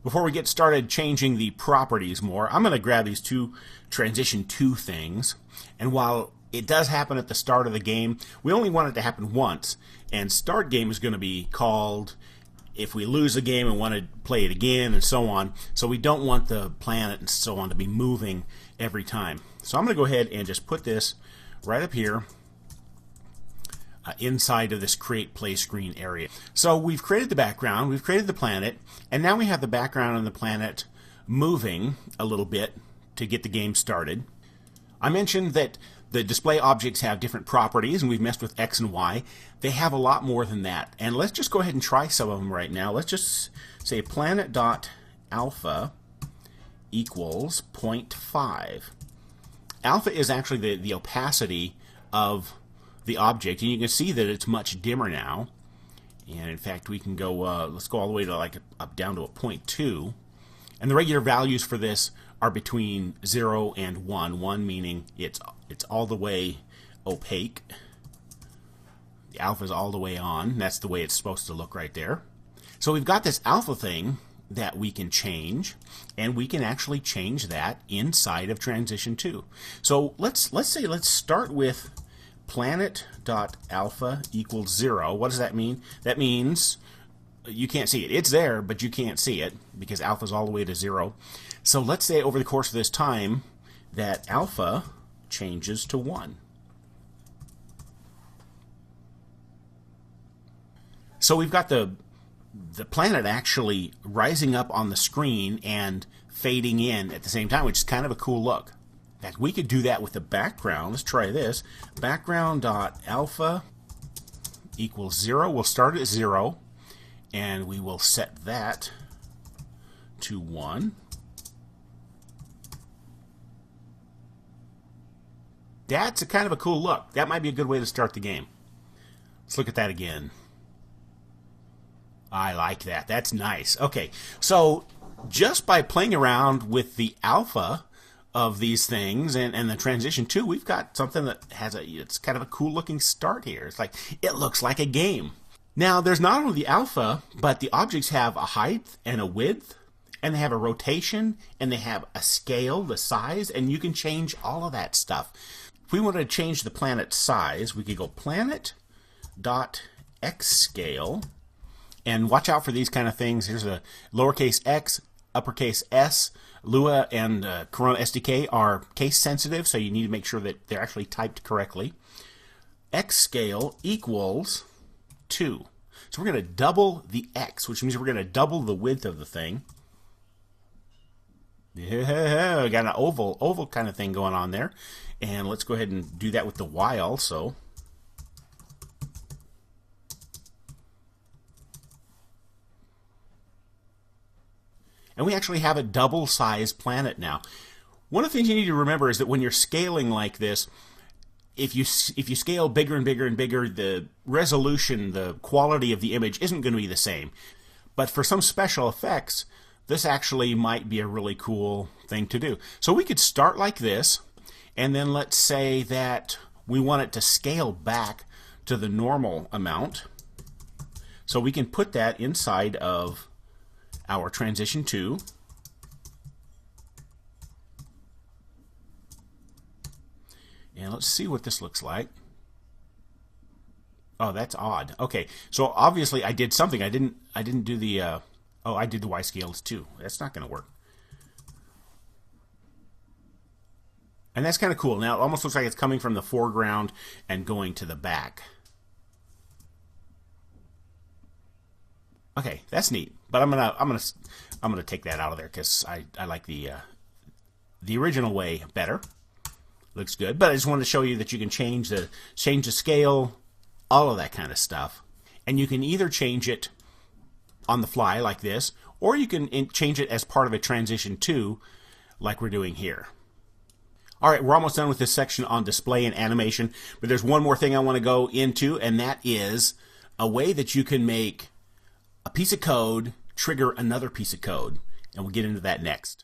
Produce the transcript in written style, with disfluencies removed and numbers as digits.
Before we get started changing the properties more, I'm going to grab these two transition 2 things, and while it does happen at the start of the game, we only want it to happen once, and start game is going to be called if we lose the game and want to play it again and so on. So we don't want the planet and so on to be moving every time. So I'm going to go ahead and just put this right up here inside of this create play screen area. So we've created the background, we've created the planet, and now we have the background and the planet moving a little bit to get the game started. I mentioned that the display objects have different properties, and we've messed with X and Y. They have a lot more than that. And let's just go ahead and try some of them right now. Let's just say planet.alpha equals 0.5. Alpha is actually the opacity of the object, and you can see that it's much dimmer now. And in fact, we can go, let's go all the way to like up down to a 0.2. And the regular values for this are between 0 and 1. 1 meaning it's all the way opaque. The alpha is all the way on. That's the way it's supposed to look right there. So we've got this alpha thing that we can change, and we can actually change that inside of transition 2. So let's start with planet.alpha equals 0. What does that mean? That means you can't see it. It's there, but you can't see it because alpha is all the way to 0. So let's say over the course of this time that alpha changes to 1. So we've got the planet actually rising up on the screen and fading in at the same time, which is kind of a cool look. In fact, we could do that with the background. Let's try this. Background.alpha equals 0. We'll start at 0, and we will set that to 1. That's a kind of a cool look. That might be a good way to start the game. Let's look at that again. I like that. That's nice. Okay, so just by playing around with the alpha of these things and the transition 2, we've got something that has it's kind of a cool looking start here. It's like, it looks like a game. Now, there's not only the alpha, but the objects have a height and a width, and they have a rotation, and they have a scale, the size, and you can change all of that stuff. If we wanted to change the planet's size, we could go planet.xscale, and watch out for these kind of things. Here's a lowercase x, uppercase s. Lua and Corona SDK are case sensitive, so you need to make sure that they're actually typed correctly. X scale equals 2. So we're going to double the x, which means we're going to double the width of the thing. Yeah, we got an oval kind of thing going on there. And let's go ahead and do that with the y also. And we actually have a double-sized planet now. One of the things you need to remember is that when you're scaling like this, if you scale bigger and bigger and bigger, the resolution, the quality of the image isn't going to be the same. But for some special effects, this actually might be a really cool thing to do. So we could start like this, and then let's say that we want it to scale back to the normal amount. So we can put that inside of our transition 2. And let's see what this looks like. Oh, that's odd. Okay, so obviously I did something. I didn't do the oh, I did the Y scales too. That's not going to work. And that's kind of cool. Now it almost looks like it's coming from the foreground and going to the back. Okay, that's neat. But I'm gonna take that out of there because I like the original way better. Looks good. But I just wanted to show you that you can change the scale, all of that kind of stuff, and you can either change it on the fly like this, or you can change it as part of a transition 2, like we're doing here. All right, we're almost done with this section on display and animation, but there's one more thing I want to go into, and that is a way that you can make a piece of code trigger another piece of code, and we'll get into that next.